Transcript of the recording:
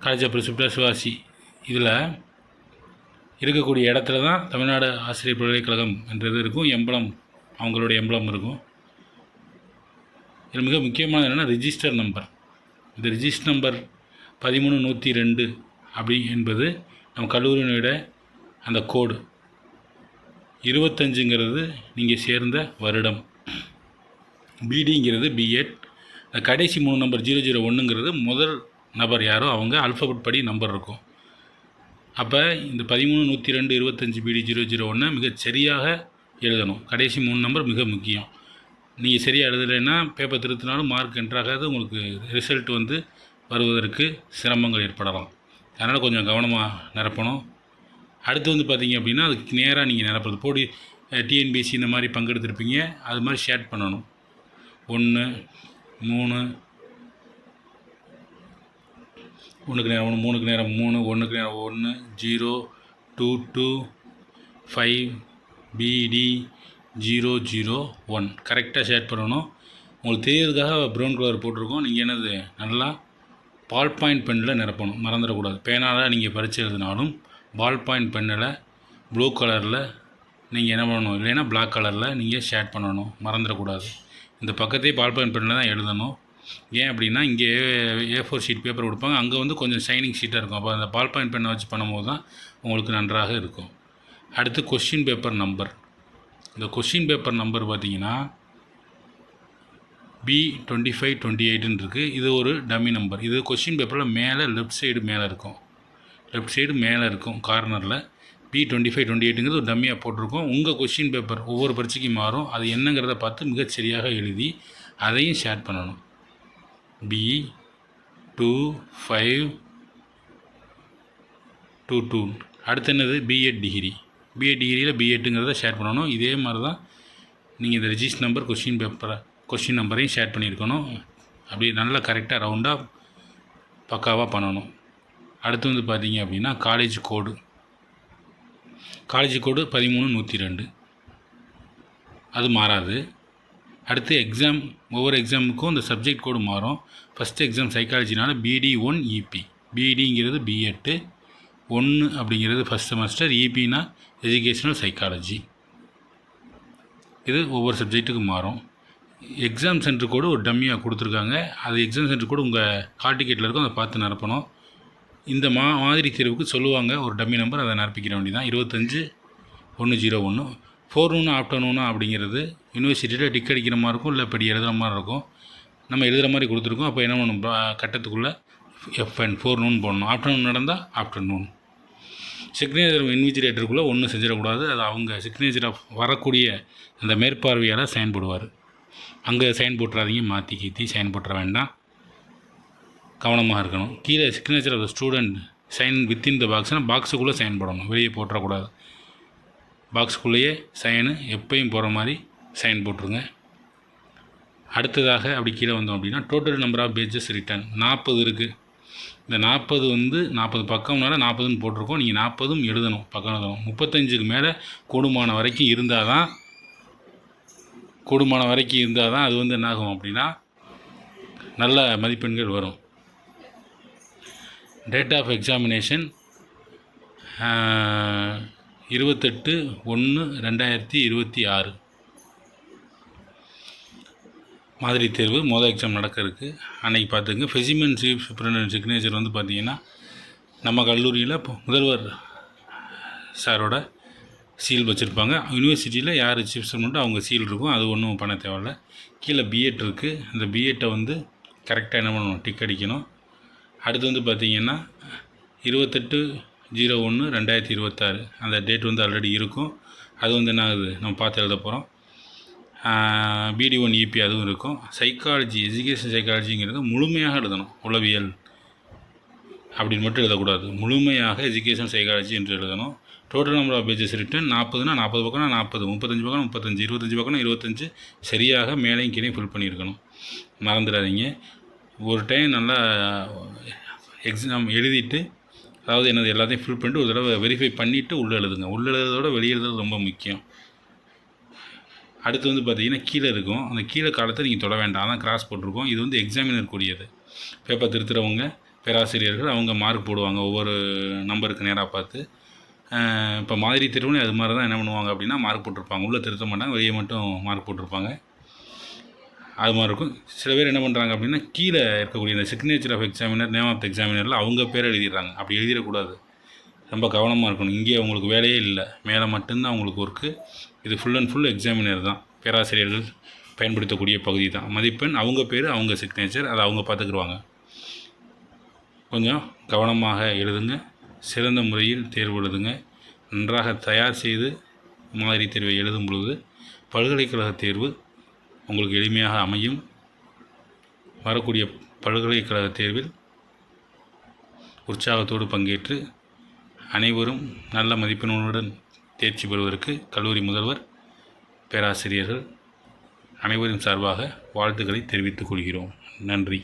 College of principal சிவாசி இதில் இருக்கக்கூடிய இடத்துல தான் தமிழ்நாடு ஆசிரியர் பல்கலைக்கழகம் என்றது இருக்கும். எம்பளம், அவங்களுடைய எம்பளம் இருக்கும். இதில் மிக முக்கியமானது என்னென்னா ரிஜிஸ்டர் நம்பர். இந்த ரிஜிஸ்டர் நம்பர் 13102 அப்படி என்பது நம்ம கல்லூரியினோட அந்த கோடு. 25ங்கிறது நீங்கள் சேர்ந்த வருடம். பிடிங்கிறது பிஎட். இந்த கடைசி 3 நம்பர் 001ங்கிறது முதல் நபர் யாரோ அவங்க அல்ஃபபெட் படி நம்பர் இருக்கும். அப்போ இந்த 13102 25 பிடி 001 மிக சரியாக எழுதணும். கடைசி 3 நம்பர் மிக முக்கியம். நீங்கள் சரியாக எழுதலைன்னா பேப்பர் திருத்தினாலும் மார்க் என்ட்ராகாது. உங்களுக்கு ரிசல்ட் வந்து வருவதற்கு சிரமங்கள் ஏற்படலாம். அதனால் கொஞ்சம் கவனமாக நிரப்பணும். அடுத்து வந்து பார்த்திங்க அப்படின்னா அதுக்கு நேராக நீங்கள் நிரப்புறது போடி டிஎன்பிஎஸ்சி இந்த மாதிரி பங்கெடுத்துருப்பீங்க. அது மாதிரி ஷேட் பண்ணணும். 1 3 1க்கு நேரம் 1 3க்கு நேரம் 3 1க்கு நேரம் 1 0 2 2 5 பிடி 001 கரெக்டாக ஷேட் பண்ணணும். உங்களுக்கு தெரியறதுக்காக ப்ரௌன் கலர் போட்டிருக்கோம். நீங்கள் என்னது நல்லா பால் பாயிண்ட் பென்னில் நிரப்பணும், மறந்துடக்கூடாது. பேனால் நீங்கள் பரிச்சு எழுதினாலும் பால் பாயிண்ட் பென்னில் ப்ளூ கலரில் நீங்கள் என்ன பண்ணணும், இல்லைன்னா பிளாக் கலரில் நீங்கள் ஷேட் பண்ணணும், மறந்துடக்கூடாது. இந்த பக்கத்தையே பால் பாயிண்ட் பென்னில் தான் எழுதணும். ஏன் அப்படின்னா இங்கே A4 ஷீட் பேப்பர் கொடுப்பாங்க, அங்கே வந்து கொஞ்சம் ஷைனிங் ஷீட்டாக இருக்கும். அப்போ அந்த பால் பாயிண்ட் பெண்ணை வச்சு பண்ணும்போது தான் உங்களுக்கு நன்றாக இருக்கும். அடுத்து கொஷின் பேப்பர் நம்பர். இந்த கொஷின் பேப்பர் நம்பர் பார்த்திங்கன்னா B2528ன்னு இருக்குது. இது ஒரு டம்மி நம்பர். இது கொஷின் பேப்பரில் மேலே லெஃப்ட் சைடு மேலே இருக்கும். லெஃப்ட் சைடு மேலே இருக்கும் கார்னரில் B2528ங்கிறது ஒரு டம்மியாக போட்டிருக்கோம். உங்கள் கொஷின் பேப்பர் ஒவ்வொரு பரீட்சைக்கும் மாறும். அது என்னங்கிறத பார்த்து மிகச்சரியாக எழுதி அதையும் ஷேர் பண்ணணும். B2522. அடுத்து என்னது பிஎட் டிகிரி. பிஎட் டிகிரியில் பிஎட்டுங்கிறத ஷேர் பண்ணணும். இதே மாதிரி தான் நீங்கள் இந்த ரிஜிஸ்டர் நம்பர் கொஷின் நம்பரையும் ஷேர் பண்ணியிருக்கணும். அப்படி நல்லா கரெக்டாக ரவுண்டாக பக்காவாக பண்ணணும். அடுத்து வந்து பார்த்தீங்க அப்படின்னா காலேஜ் கோடு 13102 அது மாறாது. அடுத்து எக்ஸாம், ஒவ்வொரு எக்ஸாமுக்கும் இந்த சப்ஜெக்ட் கோடு மாறும். ஃபஸ்ட்டு எக்ஸாம் சைக்காலஜினால BD1 EP. BDங்கிறது B8, 1 அப்படிங்கிறது ஃபஸ்ட் செமஸ்டர், EPனா எஜுகேஷ்னல் சைக்காலஜி. இது ஒவ்வொரு சப்ஜெக்ட்டுக்கும் மாறும். எக்ஸாம் சென்டர் கோடு ஒரு டம்மியாக கொடுத்துருக்காங்க. அது எக்ஸாம் சென்டர் கோடு உங்கள் ஹால் டிக்கெட்டில் இருக்கும், அதை பார்த்து நிரப்பணும். இந்த மாதிரி தேர்வுக்கு சொல்லுவாங்க ஒரு டம்மி நம்பர், அதை நிரப்பிக்கிற வேண்டியதான். 25-101. ஃபோர்நூனா ஆஃப்டர்நூனா அப்படிங்கிறது யூனிவர்சிட்டியில் டிக் அடிக்கிற மாதிரி இருக்கும், இல்லை இப்படி எழுதுகிற மாதிரி இருக்கும். நம்ம எழுதுகிற மாதிரி கொடுத்துருக்கோம். அப்போ என்ன பண்ணணும், கட்டத்துக்குள்ளே FN ஃபோர்நூன் போடணும். ஆஃப்டர்நூன் நடந்தால் ஆஃப்டர்நூன். சிக்னேச்சர் இன்விஜிலேட்டருக்குள்ளே ஒன்றும் செஞ்சிடக்கூடாது. அது அவங்க சிக்னேச்சராக வரக்கூடிய அந்த மேற்பார்வையால் சைன் போடுவார். அங்கே சைன் போட்டுறாதீங்க, மாற்றி கீற்றி சைன் போட்டுற வேண்டாம், கவனமாக இருக்கணும். கீழே signature of the student sign within the பாக்ஸ்னால் பாக்ஸுக்குள்ளே சைன் போடணும், வெளியே போட்டுறக்கூடாது. பாக்ஸுக்குள்ளேயே சைனு எப்பயும் போகிற மாதிரி சைன் போட்டுருங்க. அடுத்ததாக அப்படி கீழே வந்தோம் அப்படின்னா total number of pages written 40 இருக்குது. இந்த 40 வந்து 40 பக்கம்னால 40ன்னு போட்டிருக்கோம். நீங்கள் 40ம் எழுதணும், பக்கம் எழுதணும். 35க்கு மேலே கூடுமான வரைக்கும் இருந்தால் தான் அது வந்து என்னாகும் அப்படின்னா நல்ல மதிப்பெண்கள் வரும். டேட் ஆஃப் எக்ஸாமினேஷன் 28/1/2026 மாதிரி தேர்வு மொதல் எக்ஸாம் நடக்க இருக்குது. அன்றைக்கி பார்த்துங்க. ஸ்பெசிமென் சீஃப் சூப்பரிண்டென்டென்ட் சிக்னேச்சர் வந்து பார்த்திங்கன்னா நம்ம கல்லூரியில் முதல்வர் சாரோட சீல் வச்சுருப்பாங்க. யூனிவர்சிட்டியில் யார் சீஃப் சூப்பரிண்டென்ட் அவங்க சீல் இருக்கும், அது ஒன்றும் பண்ண தேவையில்ல. கீழே பிஎட் இருக்குது. அந்த பிஎட்டை வந்து கரெக்டாக என்ன பண்ணணும், டிக் அடிக்கணும். அடுத்து வந்து பார்த்திங்கன்னா 28/01/2026 அந்த டேட் வந்து ஆல்ரெடி இருக்கும். அது வந்து என்ன ஆகுது, நம்ம பார்த்து எழுத போகிறோம். BD1 EP அதுவும் இருக்கும். சைக்காலஜி, எஜுகேஷன் சைக்காலஜிங்கிறது முழுமையாக எழுதணும். உளவியல் அப்படின்னு மட்டும் எழுதக்கூடாது, முழுமையாக எஜுகேஷன் சைக்காலஜி என்று எழுதணும். Total number of pages written 40னா 40 பக்கம்னா 40, 35 பக்கம் 35, 25 பக்கம்னா 25 சரியாக மேலேயும் கீழே ஃபில் பண்ணியிருக்கணும், மறந்துடாதீங்க. ஒரு டைம் நல்லா எக்ஸாம் எழுதிட்டு, அதாவது என்னது எல்லாத்தையும் ஃபில் பண்ணிட்டு ஒரு தடவை வெரிஃபை பண்ணிவிட்டு உள்ளே எழுதுங்க. உள்ளே எழுதுறதோட வெளியே எழுதுறது ரொம்ப முக்கியம். அடுத்து வந்து பார்த்திங்கன்னா கீழே இருக்கும். அந்த கீழே காலத்தை நீங்கள் தொட வேண்டாம், அதான் கிராஸ் போட்டிருக்கோம். இது வந்து எக்ஸாமினர் கூடியது. பேப்பர் திருத்துறவங்க பேராசிரியர்கள் அவங்க மார்க் போடுவாங்க ஒவ்வொரு நம்பருக்கு நேராக பார்த்து. இப்போ மாதிரி தேர்வுலையும் அது மாதிரி தான் என்ன பண்ணுவாங்க அப்படின்னா மார்க் போட்டிருப்பாங்க. உள்ளே திருத்த மாட்டாங்க, வெளியே மட்டும் மார்க் போட்டிருப்பாங்க. அது மாதிரி இருக்கும். சில பேர் என்ன பண்ணுறாங்க அப்படின்னா கீழே இருக்கக்கூடிய இந்த signature of examiner, name of எக்ஸாமினரில் அவங்க பேர் எழுதிடுறாங்க. அப்படி எழுதிடக்கூடாது, ரொம்ப கவனமாக இருக்கணும். இங்கே அவங்களுக்கு வேலையே இல்லை, மேலே மட்டும்தான் அவங்களுக்கு ஒர்க்கு. இது ஃபுல் அண்ட் ஃபுல் எக்ஸாமினர் தான், பேராசிரியர்கள் பயன்படுத்தக்கூடிய பகுதி தான். மதிப்பெண் அவங்க பேர், அவங்க சிக்னேச்சர், அதை அவங்க பார்த்துக்குருவாங்க. கொஞ்சம் கவனமாக எழுதுங்க, சிறந்த முறையில் தேர்வு எழுதுங்க. நன்றாக தயார் செய்து மாதிரி தேர்வை எழுதும் பொழுது பல்கலைக்கழக தேர்வு உங்களுக்கு எளிமையாக அமையும். வரக்கூடிய பல்கலைக்கழக தேர்வில் உற்சாகத்தோடு பங்கேற்று அனைவரும் நல்ல மதிப்பெண்களுடன் தேர்ச்சி பெறுவதற்கு கல்லூரி முதல்வர், பேராசிரியர்கள் அனைவரின் சார்பாக வாழ்த்துக்களை தெரிவித்துக் கொள்கிறோம். நன்றி.